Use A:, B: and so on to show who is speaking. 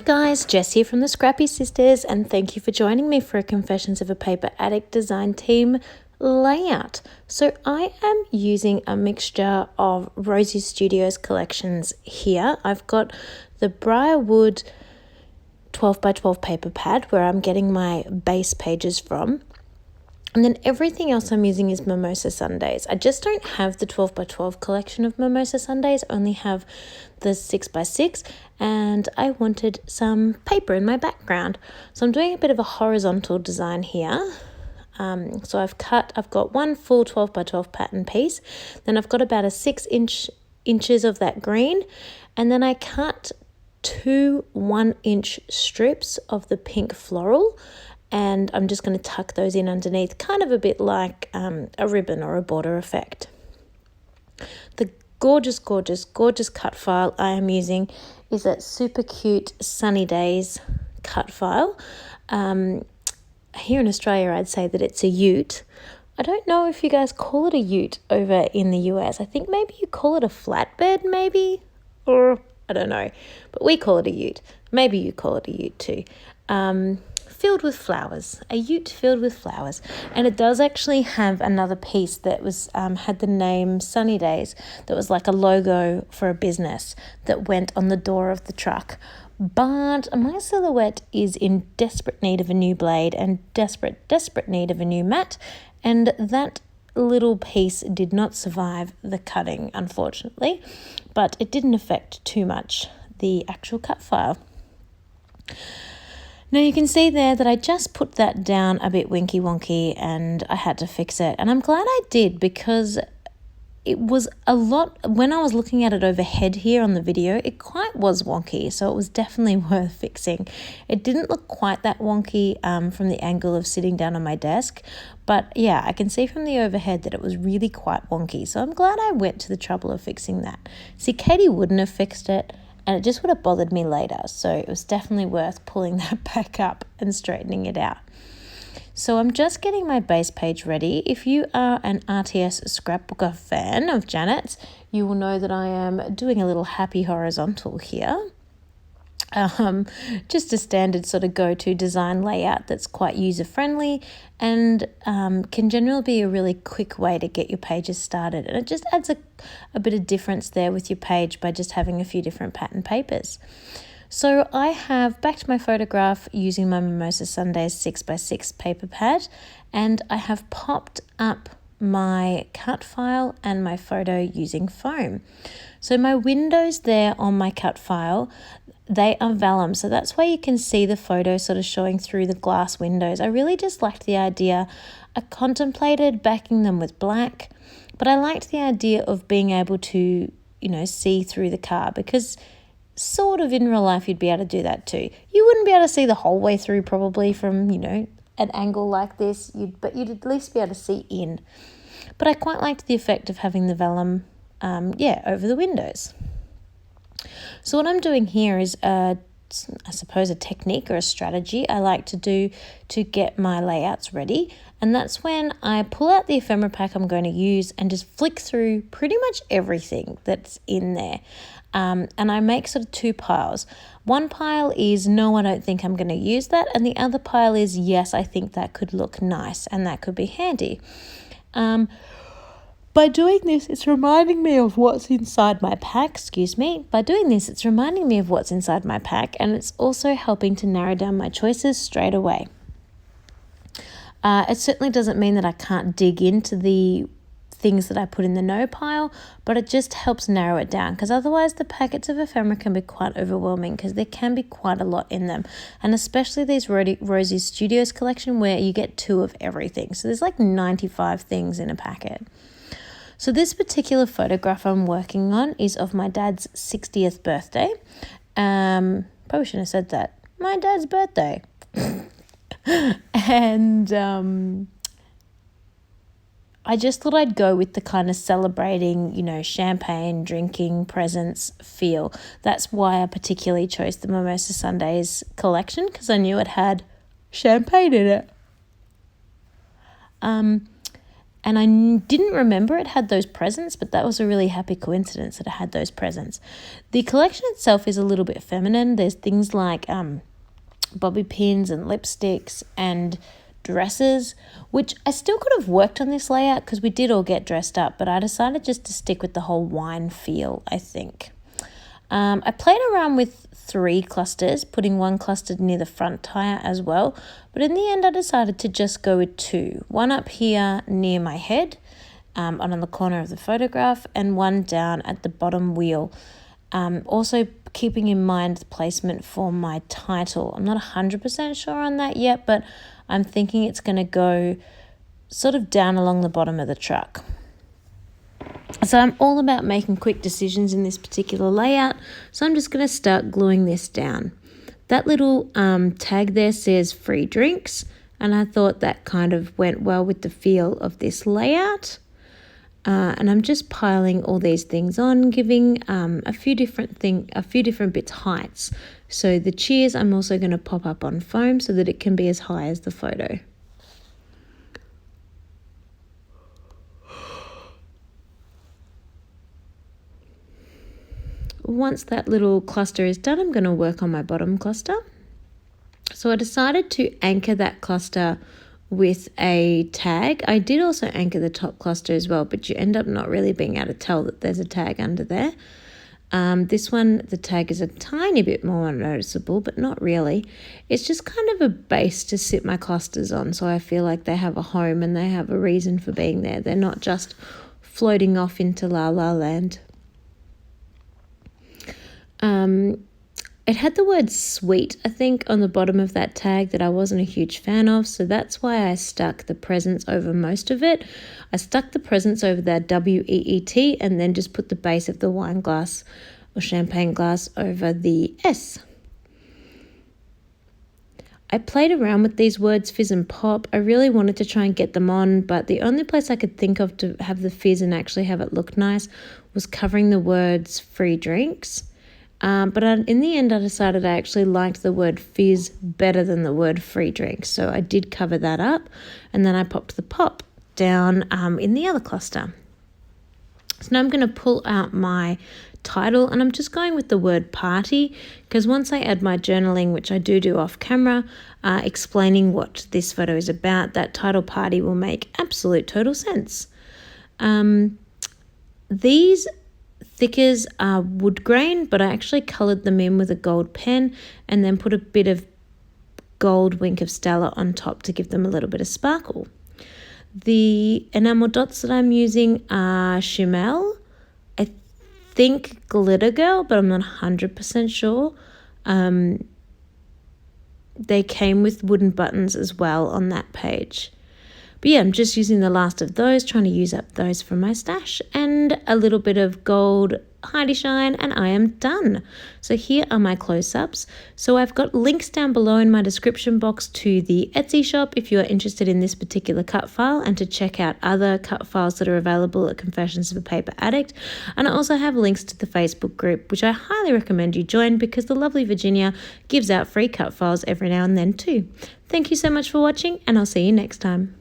A: guys, Jess here from the Scrappy Sisters, and thank you for joining me for a Confessions of a Paper Addict design team layout. So I am using a mixture of Rosie Studios collections here. I've got the Briarwood 12 by 12 paper pad where I'm getting my base pages from. And then everything else I'm using is Mimosa Sundays. I just don't have the 12 by 12 collection of Mimosa Sundays, I only have the 6 by 6, and I wanted some paper in my background. So I'm doing a bit of a horizontal design here. So I've got one full 12 by 12 pattern piece, then I've got about a 6 inches of that green, and then I cut two 1-inch strips of the pink floral, and I'm just going to tuck those in underneath, kind of a bit like a ribbon or a border effect. The gorgeous cut file I am using is that super cute Sunny Days cut file. Here in Australia, I'd say that it's a ute. I don't know if you guys call it a ute over in the US. I think maybe you call it a flatbed, maybe, or I don't know, but we call it a ute. Maybe you call it a ute too. Filled with flowers, a ute filled with flowers. And it does actually have another piece that was had the name Sunny Days, that was like a logo for a business that went on the door of the truck. But my silhouette is in desperate need of a new blade and desperate need of a new mat, and that little piece did not survive the cutting, unfortunately, but it didn't affect too much the actual cut file. Now you can see there that I just put that down a bit winky wonky and I had to fix it. And I'm glad I did, because it was a lot, when I was looking at it overhead here on the video, it quite was wonky. So it was definitely worth fixing. It didn't look quite that wonky from the angle of sitting down on my desk. But yeah, I can see from the overhead that it was really quite wonky. So I'm glad I went to the trouble of fixing that. See, Katie wouldn't have fixed it, and it just would have bothered me later. So it was definitely worth pulling that back up and straightening it out. So I'm just getting my base page ready. If you are an RTS scrapbooker fan of Janet's, you will know that I am doing a little happy horizontal here. Just a standard sort of go-to design layout that's quite user-friendly and can generally be a really quick way to get your pages started. And it just adds a bit of difference there with your page by just having a few different pattern papers. So I have backed my photograph using my Mimosa Sundays 6x6 paper pad, and I have popped up my cut file and my photo using foam. So my windows there on my cut file, they are vellum, so that's why you can see the photo sort of showing through the glass windows. I really just liked the idea. I contemplated backing them with black, but I liked the idea of being able to, see through the car, because sort of in real life you'd be able to do that too. You wouldn't be able to see the whole way through probably from, an angle like this, but you'd at least be able to see in. But I quite liked the effect of having the vellum, over the windows. So what I'm doing here is, I suppose, a technique or a strategy I like to do to get my layouts ready. And that's when I pull out the ephemera pack I'm going to use and just flick through pretty much everything that's in there. And I make sort of two piles. One pile is, no, I don't think I'm going to use that. And the other pile is, yes, I think that could look nice and that could be handy. By doing this, it's reminding me of what's inside my pack, By doing this, it's reminding me of what's inside my pack, and it's also helping to narrow down my choices straight away. It certainly doesn't mean that I can't dig into the things that I put in the no pile, but it just helps narrow it down, because otherwise the packets of ephemera can be quite overwhelming, because there can be quite a lot in them, and especially these Rosie Studios collection where you get 2 of everything. So there's like 95 things in a packet. So this particular photograph I'm working on is of my dad's 60th birthday. Probably shouldn't have said that. My dad's birthday. And I just thought I'd go with the kind of celebrating, champagne, drinking, presents feel. That's why I particularly chose the Mimosa Sundays collection, because I knew it had champagne in it. and I didn't remember it had those presents, but that was a really happy coincidence that it had those presents. The collection itself is a little bit feminine. There's things like bobby pins and lipsticks and dresses, which I still could have worked on this layout because we did all get dressed up, but I decided just to stick with the whole wine feel, I think. I played around with 3 clusters, putting 1 cluster near the front tire as well, but in the end I decided to just go with 2. 1 up here near my head, on the corner of the photograph, and 1 down at the bottom wheel. Also keeping in mind the placement for my title. I'm not 100% sure on that yet, but I'm thinking it's going to go sort of down along the bottom of the truck. So I'm all about making quick decisions in this particular layout, so I'm just going to start gluing this down. That little tag there says free drinks, and I thought that kind of went well with the feel of this layout. And I'm just piling all these things on, giving a few different bits heights. So the cheers I'm also going to pop up on foam so that it can be as high as the photo. Once that little cluster is done, I'm going to work on my bottom cluster. So I decided to anchor that cluster with a tag. I did also anchor the top cluster as well, but you end up not really being able to tell that there's a tag under there. This one, the tag is a tiny bit more noticeable, but not really. It's just kind of a base to sit my clusters on, so I feel like they have a home and they have a reason for being there. They're not just floating off into la la land. It had the word sweet, I think, on the bottom of that tag that I wasn't a huge fan of, so that's why I stuck the presents over most of it. I stuck the presents over that WEET and then just put the base of the wine glass or champagne glass over the S. I played around with these words fizz and pop. I really wanted to try and get them on, but the only place I could think of to have the fizz and actually have it look nice was covering the words free drinks. But in the end, I decided I actually liked the word fizz better than the word free drink. So I did cover that up, and then I popped the pop down in the other cluster. So now I'm going to pull out my title, and I'm just going with the word party, because once I add my journaling, which I do off camera, explaining what this photo is about, that title party will make absolute total sense. These thickers are wood grain, but I actually coloured them in with a gold pen and then put a bit of gold Wink of Stella on top to give them a little bit of sparkle. The enamel dots that I'm using are Chimel, I think Glitter Girl, but I'm not 100% sure. They came with wooden buttons as well on that page. But yeah, I'm just using the last of those, trying to use up those from my stash, and a little bit of gold Heidi Shine, and I am done. So here are my close-ups. So I've got links down below in my description box to the Etsy shop if you are interested in this particular cut file, and to check out other cut files that are available at Confessions of a Paper Addict. And I also have links to the Facebook group, which I highly recommend you join because the lovely Virginia gives out free cut files every now and then too. Thank you so much for watching, and I'll see you next time.